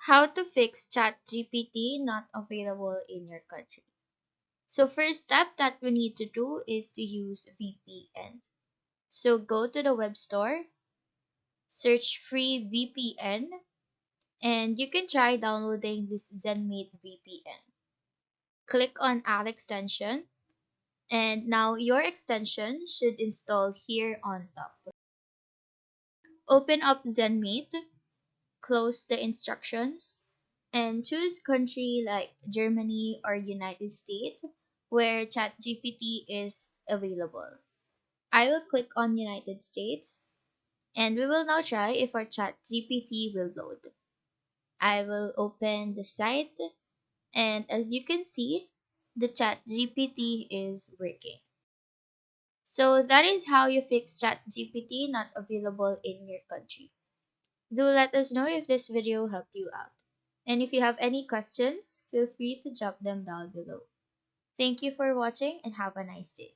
How to fix ChatGPT not available in your country. So first step that we need to do is to use VPN. So go to the web store, search free VPN, and you can try downloading this ZenMate VPN. Click on Add Extension, and now your extension should install here on top. Open up ZenMate, close the instructions, and choose country like Germany or United States where ChatGPT is available. I will click on United States, and we will now try if our ChatGPT will load. I will open the site, and as you can see, the ChatGPT is working. So that is how you fix ChatGPT not available in your country. Do let us know if this video helped you out. And if you have any questions, feel free to drop them down below. Thank you for watching and have a nice day.